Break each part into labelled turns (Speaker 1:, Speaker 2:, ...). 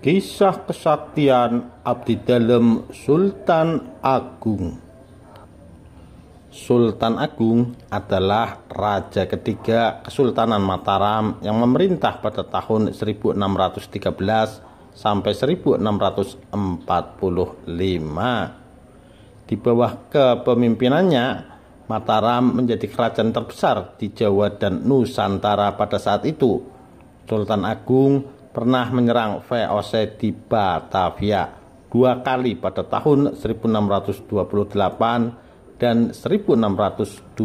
Speaker 1: Kisah kesaktian abdi dalem Sultan Agung. Sultan Agung adalah raja ketiga Kesultanan Mataram yang memerintah pada tahun 1613 sampai 1645. Di bawah kepemimpinannya, Mataram menjadi kerajaan terbesar di Jawa dan Nusantara pada saat itu. Sultan Agung pernah menyerang VOC di Batavia 2 kali pada tahun 1628 dan 1629.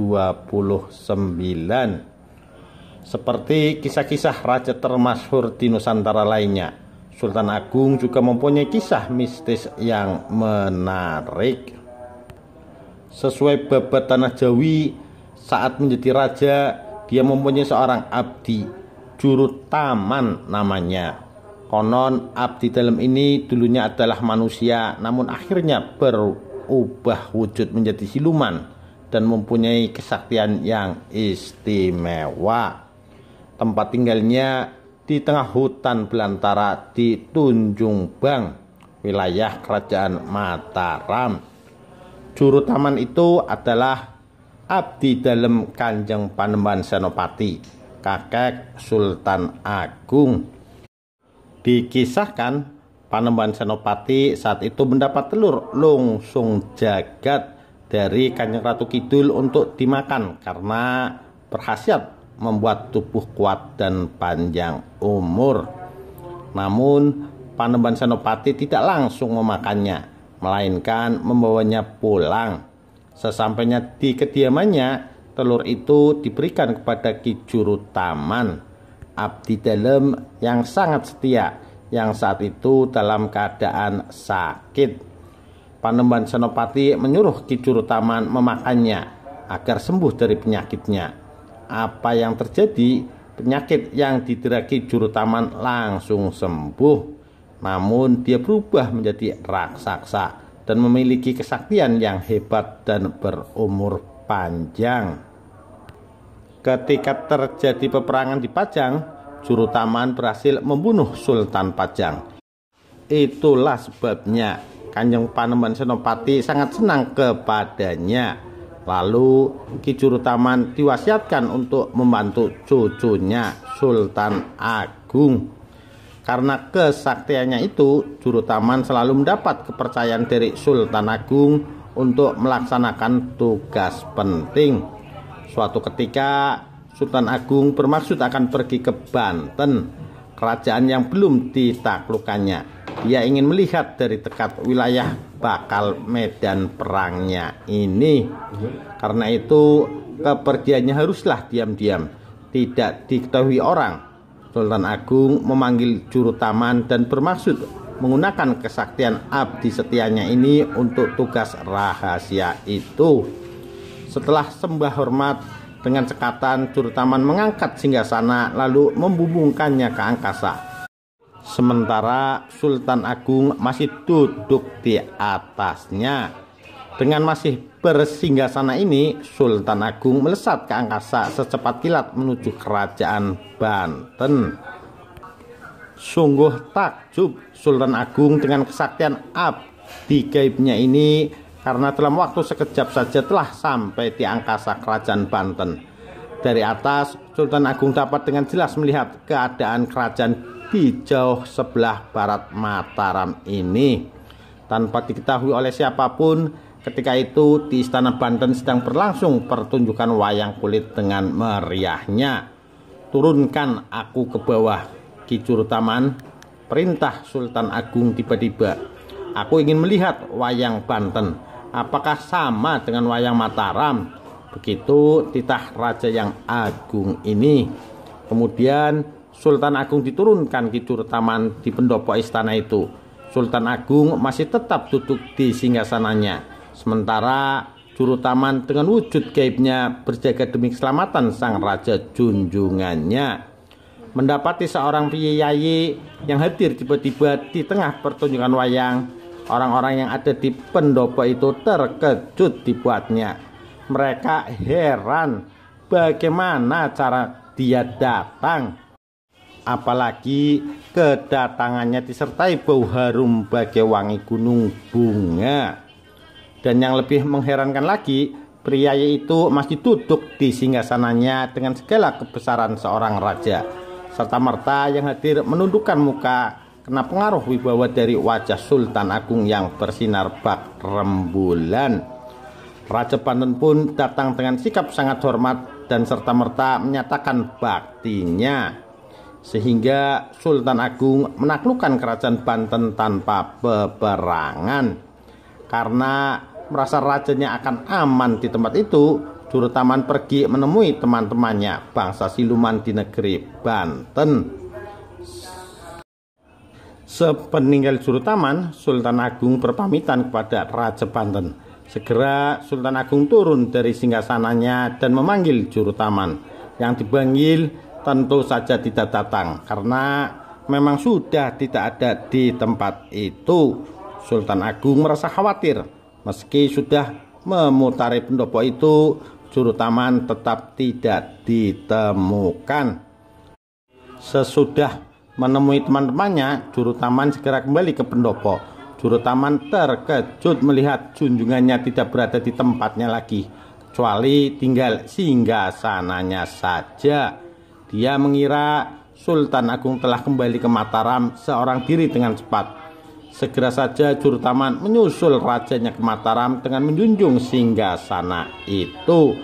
Speaker 1: Seperti kisah-kisah raja termasyhur di Nusantara lainnya, Sultan Agung juga mempunyai kisah mistis yang menarik. Sesuai babat tanah Jawi, saat menjadi raja, dia mempunyai seorang abdi, Jurutaman namanya. Konon abdi dalem ini dulunya adalah manusia, namun akhirnya berubah wujud menjadi siluman dan mempunyai kesaktian yang istimewa. Tempat tinggalnya di tengah hutan belantara di Tunjung Bang, wilayah kerajaan Mataram. Jurutaman itu adalah abdi dalem Kanjeng Panembahan Senopati, kakek Sultan Agung. Dikisahkan Panembahan Senopati saat itu mendapat telur lungsung jagat dari Kanjeng Ratu Kidul untuk dimakan karena berkhasiat membuat tubuh kuat dan panjang umur. Namun Panembahan Senopati tidak langsung memakannya, melainkan membawanya pulang. Sesampainya di kediamannya, telur itu diberikan kepada Ki Jurutaman, abdi dalem yang sangat setia, yang saat itu dalam keadaan sakit. Panembahan Senopati menyuruh Ki Jurutaman memakannya agar sembuh dari penyakitnya. Apa yang terjadi? Penyakit yang didera Ki Jurutaman langsung sembuh. Namun dia berubah menjadi raksasa dan memiliki kesaktian yang hebat dan berumur panjang. Ketika terjadi peperangan di Pajang, Jurutaman berhasil membunuh Sultan Pajang. Itulah sebabnya Kanjeng Panembahan Senopati sangat senang kepadanya. Lalu Ki Jurutaman diwasiatkan untuk membantu cucunya Sultan Agung. Karena kesaktiannya itu, Jurutaman selalu mendapat kepercayaan dari Sultan Agung untuk melaksanakan tugas penting. Suatu ketika Sultan Agung bermaksud akan pergi ke Banten, kerajaan yang belum ditaklukkannya. Dia ingin melihat dari dekat wilayah bakal medan perangnya ini. Karena itu kepergiannya haruslah diam-diam, tidak diketahui orang. Sultan Agung memanggil Jurutaman dan bermaksud menggunakan kesaktian abdi setianya ini untuk tugas rahasia itu. Setelah sembah hormat dengan cekatan, Jurutaman mengangkat singgasana lalu membumbungkannya ke angkasa. Sementara Sultan Agung masih duduk di atasnya. Dengan masih bersinggasana ini, Sultan Agung melesat ke angkasa secepat kilat menuju kerajaan Banten. Sungguh takjub Sultan Agung dengan kesaktian abdi gaibnya ini, karena dalam waktu sekejap saja telah sampai di angkasa kerajaan Banten. Dari atas, Sultan Agung dapat dengan jelas melihat keadaan kerajaan di jauh sebelah barat Mataram ini. Tanpa diketahui oleh siapapun, ketika itu di Istana Banten sedang berlangsung pertunjukan wayang kulit dengan meriahnya. Turunkan aku ke bawah, Ki Jurutaman, perintah Sultan Agung tiba-tiba. Aku ingin melihat wayang Banten. Apakah sama dengan wayang Mataram? Begitu titah raja yang agung ini. Kemudian Sultan Agung diturunkan Ki Jurutaman di pendopo istana itu. Sultan Agung masih tetap duduk di singgasananya. Sementara Jurutaman dengan wujud gaibnya berjaga demi keselamatan sang raja junjungannya. Mendapati seorang priyayi yang hadir tiba-tiba di tengah pertunjukan wayang, orang-orang yang ada di pendopo itu terkejut dibuatnya. Mereka heran bagaimana cara dia datang. apalagi kedatangannya disertai bau harum bagai wangi gunung bunga. Dan yang lebih mengherankan lagi, pria itu masih duduk di singgasananya dengan segala kebesaran seorang raja. Serta-merta yang hadir menundukkan muka kena pengaruh wibawa dari wajah Sultan Agung yang bersinar bak rembulan. Raja Banten pun datang dengan sikap sangat hormat dan serta-merta menyatakan baktinya. Sehingga Sultan Agung menaklukkan kerajaan Banten tanpa peperangan. Karena merasa rajanya akan aman di tempat itu, Jurutaman pergi menemui teman-temannya bangsa siluman di negeri Banten. Sepeninggal Jurutaman, Sultan Agung berpamitan kepada Raja Banten. Segera Sultan Agung turun dari singgasananya dan memanggil Jurutaman. Yang dipanggil tentu saja tidak datang karena memang sudah tidak ada di tempat itu. Sultan Agung merasa khawatir. Meski sudah memutari pendopo itu, Jurutaman tetap tidak ditemukan. Sesudah menemui teman-temannya, Jurutaman segera kembali ke pendopo. Jurutaman terkejut melihat junjungannya tidak berada di tempatnya lagi, kecuali tinggal singgasananya saja. Dia mengira Sultan Agung telah kembali ke Mataram seorang diri dengan cepat. Segera saja Jurutaman menyusul rajanya ke Mataram dengan menjunjung singgasana itu.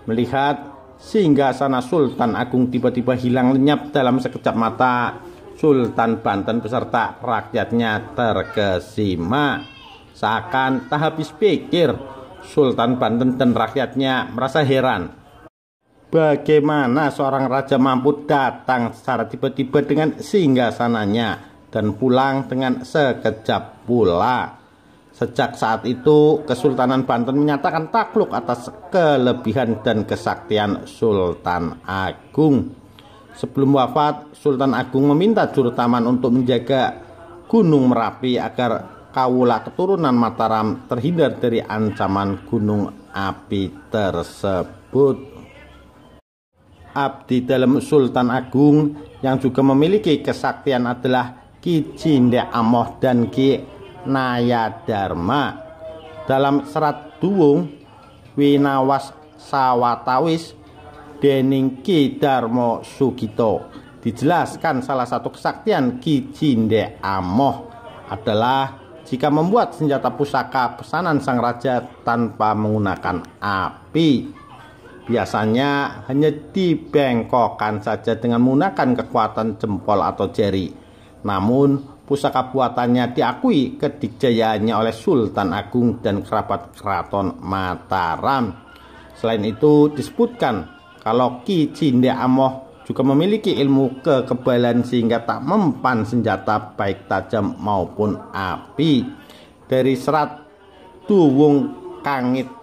Speaker 1: Melihat singgasana Sultan Agung tiba-tiba hilang lenyap dalam sekejap mata, Sultan Banten beserta rakyatnya terkesima. Seakan tak habis pikir, Sultan Banten dan rakyatnya merasa heran. Bagaimana seorang raja mampu datang secara tiba-tiba dengan singgasananya dan pulang dengan sekejap pula. Sejak saat itu, Kesultanan Banten menyatakan takluk atas kelebihan dan kesaktian Sultan Agung. Sebelum wafat, Sultan Agung meminta Jurutaman untuk menjaga Gunung Merapi agar kaula keturunan Mataram terhindar dari ancaman gunung api tersebut. Abdi dalam Sultan Agung yang juga memiliki kesaktian adalah Ki Cinde Amoh dan Ki Nayadharma. Dalam serat Duwung Winawas Sawatawis dening Ki Darmo Sugito dijelaskan salah satu kesaktian Ki Cinde Amoh adalah jika membuat senjata pusaka pesanan sang raja tanpa menggunakan api. Biasanya hanya dibengkokkan saja dengan menggunakan kekuatan jempol atau jari. Namun pusaka buatannya diakui kedikjayaannya oleh Sultan Agung dan kerabat keraton Mataram. Selain itu disebutkan kalau Ki Cinde Amoh juga memiliki ilmu kekebalan sehingga tak mempan senjata baik tajam maupun api. Dari serat Duwung Kangit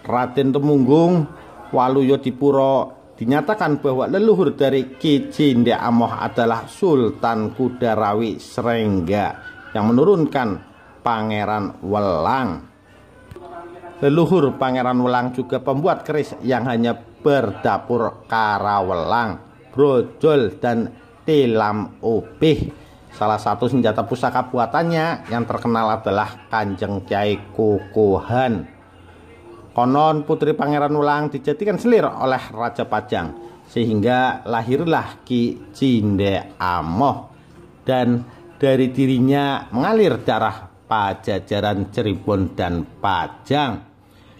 Speaker 1: Raden Temunggung Waluyo Dipuro dinyatakan bahwa leluhur dari Ki Cinde Amoh adalah Sultan Kudarawi Srengga yang menurunkan Pangeran Welang. Leluhur Pangeran Welang juga pembuat keris yang hanya berdapur Karawelang, brojol, dan tilam obeh. Salah satu senjata pusaka buatannya yang terkenal adalah Kanjeng Kyai Kokohan. Konon putri Pangeran Welang dijadikan selir oleh Raja Pajang, sehingga lahirlah Ki Cinde Amoh, dan dari dirinya mengalir darah Pajajaran, Cirebon, dan Pajang.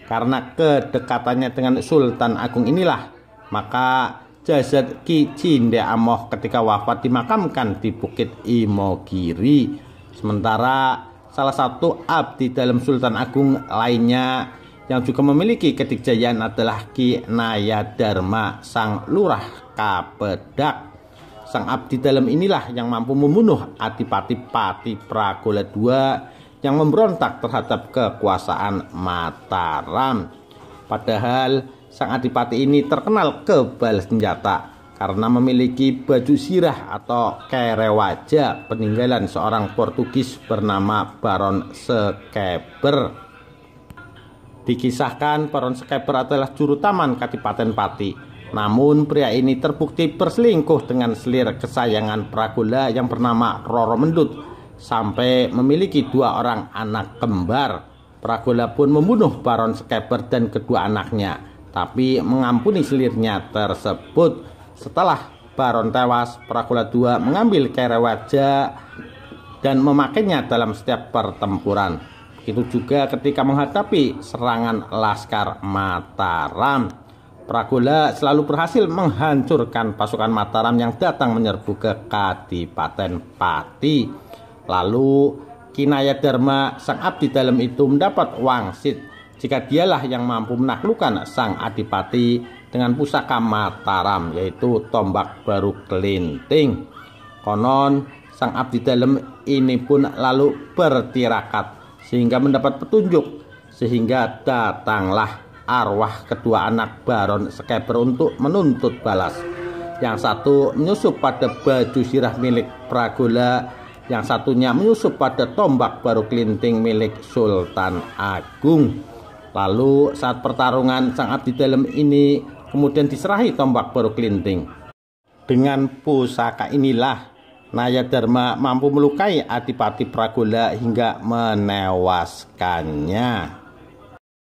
Speaker 1: Karena kedekatannya dengan Sultan Agung inilah, maka jasad Ki Cinde Amoh ketika wafat dimakamkan di Bukit Imogiri. Sementara salah satu abdi dalam Sultan Agung lainnya yang juga memiliki kedikjayaan adalah Ki Nayadharma, sang lurah Kapedak. Sang abdi dalam inilah yang mampu membunuh Adipati Pati Pragola II yang memberontak terhadap kekuasaan Mataram. Padahal sang adipati ini terkenal kebal senjata karena memiliki baju sirah atau kerewaja peninggalan seorang Portugis bernama Baron Sekeber. Dikisahkan Baron Sekeber adalah juru taman Kadipaten Pati. Namun pria ini terbukti berselingkuh dengan selir kesayangan Pragola yang bernama Roro Mendut sampai memiliki 2 orang anak kembar. Pragola pun membunuh Baron Skeber dan kedua anaknya, tapi mengampuni selirnya tersebut. Setelah Baron tewas, Pragola II mengambil kere wajah dan memakainya dalam setiap pertempuran. Begitu juga ketika menghadapi serangan Laskar Mataram. Pragola selalu berhasil menghancurkan pasukan Mataram yang datang menyerbu ke Kadipaten Pati. Lalu Kinaya Dharma, sang abdi dalam itu mendapat wangsit jika dialah yang mampu menaklukkan sang adipati dengan pusaka Mataram, yaitu tombak baru kelinting. Konon sang abdi dalam ini pun lalu bertirakat sehingga mendapat petunjuk, sehingga datanglah arwah kedua anak Baron Skeber untuk menuntut balas. Yang satu menyusup pada baju sirah milik Pragola, yang satunya menyusup pada tombak baru kelinting milik Sultan Agung. Lalu saat pertarungan, sang abdi dalam ini kemudian diserahi tombak baru kelinting. Dengan pusaka inilah Naya Dharma mampu melukai adipati Pragola hingga menewaskannya.